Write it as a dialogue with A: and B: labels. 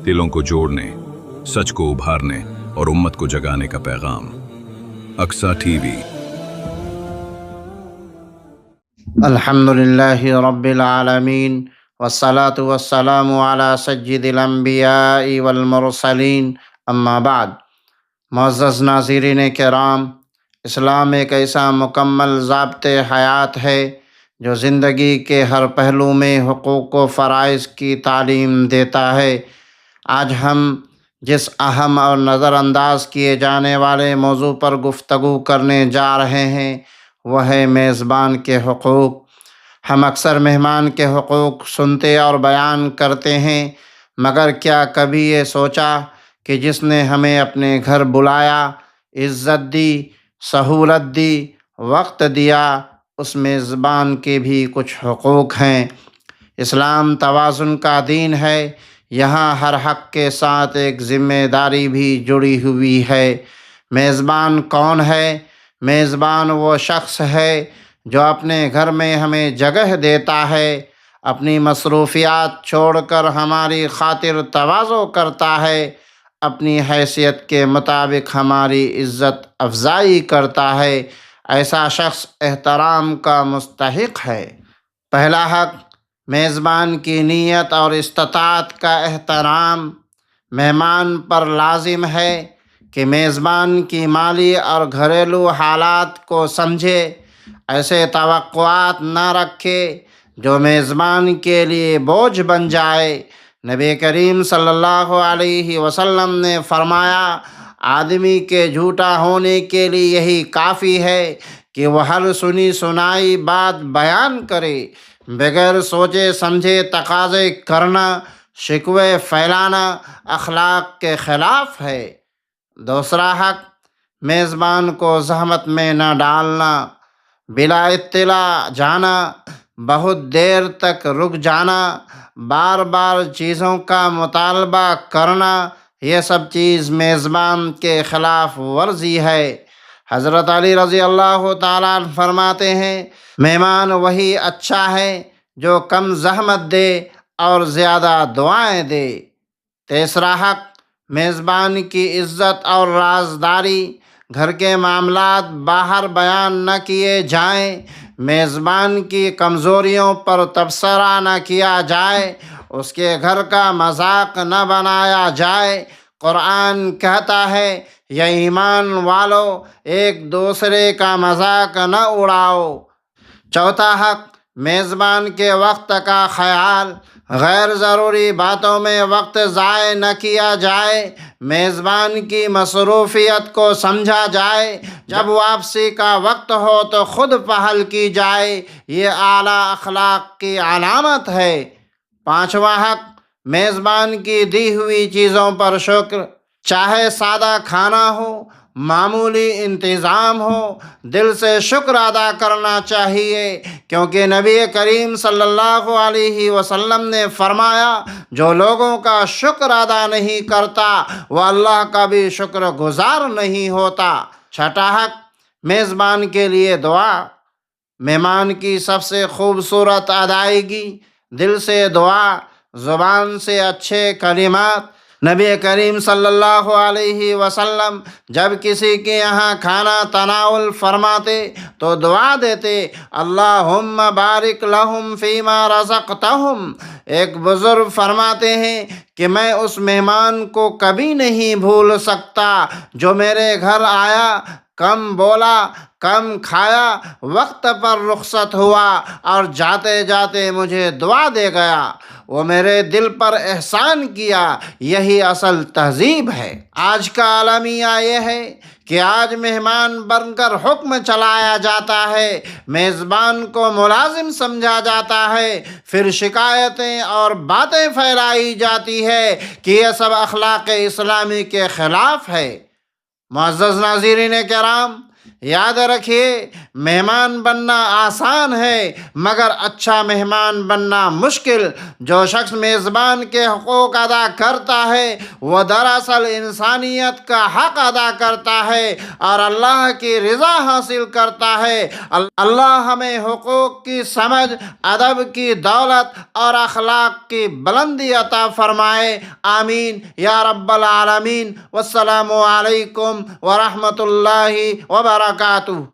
A: دلوں کو جوڑنے، سچ کو ابھارنے اور امت کو جگانے کا پیغام۔ Aqsa T V.
B: الحمد للہ رب العالمین والصلاة والسلام علی سید الانبیاء والمرسلین، اما بعد۔ معزز ناظرین کرام، اسلام ایک ایسا مکمل ضابطۂ حیات ہے جو زندگی کے ہر پہلو میں حقوق و فرائض کی تعلیم دیتا ہے۔ آج ہم جس اہم اور نظر انداز کیے جانے والے موضوع پر گفتگو کرنے جا رہے ہیں وہ ہے میزبان کے حقوق۔ ہم اکثر مہمان کے حقوق سنتے اور بیان کرتے ہیں، مگر کیا کبھی یہ سوچا کہ جس نے ہمیں اپنے گھر بلایا، عزت دی، سہولت دی، وقت دیا، اس میزبان کے بھی کچھ حقوق ہیں۔ اسلام توازن کا دین ہے، یہاں ہر حق کے ساتھ ایک ذمہ داری بھی جڑی ہوئی ہے۔ میزبان کون ہے؟ میزبان وہ شخص ہے جو اپنے گھر میں ہمیں جگہ دیتا ہے، اپنی مصروفیات چھوڑ کر ہماری خاطر تواضع کرتا ہے، اپنی حیثیت کے مطابق ہماری عزت افزائی کرتا ہے۔ ایسا شخص احترام کا مستحق ہے۔ پہلا حق، میزبان کی نیت اور استطاعت کا احترام۔ مہمان پر لازم ہے کہ میزبان کی مالی اور گھریلو حالات کو سمجھے، ایسے توقعات نہ رکھے جو میزبان کے لیے بوجھ بن جائے۔ نبی کریم صلی اللہ علیہ وسلم نے فرمایا، آدمی کے جھوٹا ہونے کے لیے یہی کافی ہے کہ وہ ہر سنی سنائی بات بیان کرے۔ بغیر سوچے سمجھے تقاضے کرنا، شکوے پھیلانا اخلاق کے خلاف ہے۔ دوسرا حق، میزبان کو زحمت میں نہ ڈالنا۔ بلا اطلاع جانا، بہت دیر تک رک جانا، بار بار چیزوں کا مطالبہ کرنا، یہ سب چیز میزبان کے خلاف ورزی ہے۔ حضرت علی رضی اللہ تعالیٰ عنہ فرماتے ہیں، مہمان وہی اچھا ہے جو کم زحمت دے اور زیادہ دعائیں دے۔ تیسرا حق، میزبان کی عزت اور رازداری۔ گھر کے معاملات باہر بیان نہ کیے جائیں، میزبان کی کمزوریوں پر تبصرہ نہ کیا جائے، اس کے گھر کا مذاق نہ بنایا جائے۔ قرآن کہتا ہے، یا ایمان والو ایک دوسرے کا مذاق نہ اڑاؤ۔ چوتھا حق، میزبان کے وقت کا خیال۔ غیر ضروری باتوں میں وقت ضائع نہ کیا جائے، میزبان کی مصروفیت کو سمجھا جائے، جب واپسی کا وقت ہو تو خود پہل کی جائے، یہ اعلیٰ اخلاق کی علامت ہے۔ پانچواں حق، میزبان کی دی ہوئی چیزوں پر شکر۔ چاہے سادہ کھانا ہو، معمولی انتظام ہو، دل سے شکر ادا کرنا چاہیے، کیونکہ نبی کریم صلی اللہ علیہ وسلم نے فرمایا، جو لوگوں کا شکر ادا نہیں کرتا وہ اللہ کا بھی شکر گزار نہیں ہوتا۔ چھٹا حق، میزبان کے لیے دعا۔ مہمان کی سب سے خوبصورت ادائیگی دل سے دعا، زبان سے اچھے کلمات۔ نبی کریم صلی اللہ علیہ وسلم جب کسی کے یہاں کھانا تناول فرماتے تو دعا دیتے، اللہم بارک لہم فیما رزقتہم۔ ایک بزرگ فرماتے ہیں کہ میں اس مہمان کو کبھی نہیں بھول سکتا جو میرے گھر آیا، کم بولا، کم کھایا، وقت پر رخصت ہوا اور جاتے جاتے مجھے دعا دے گیا۔ وہ میرے دل پر احسان کیا۔ یہی اصل تہذیب ہے۔ آج کا المیہ یہ ہے کہ آج مہمان بن کر حکم چلایا جاتا ہے، میزبان کو ملازم سمجھا جاتا ہے، پھر شکایتیں اور باتیں پھیلائی جاتی ہے کہ یہ سب اخلاق اسلامی کے خلاف ہے۔ معزز ناظرین کرام، یاد رکھیے، مہمان بننا آسان ہے مگر اچھا مہمان بننا مشکل۔ جو شخص میزبان کے حقوق ادا کرتا ہے وہ دراصل انسانیت کا حق ادا کرتا ہے اور اللہ کی رضا حاصل کرتا ہے۔ اللہ ہمیں حقوق کی سمجھ، ادب کی دولت اور اخلاق کی بلندی عطا فرمائے، آمین یا رب العالمین۔ والسلام علیکم ورحمۃ اللہ وبرکاتہ۔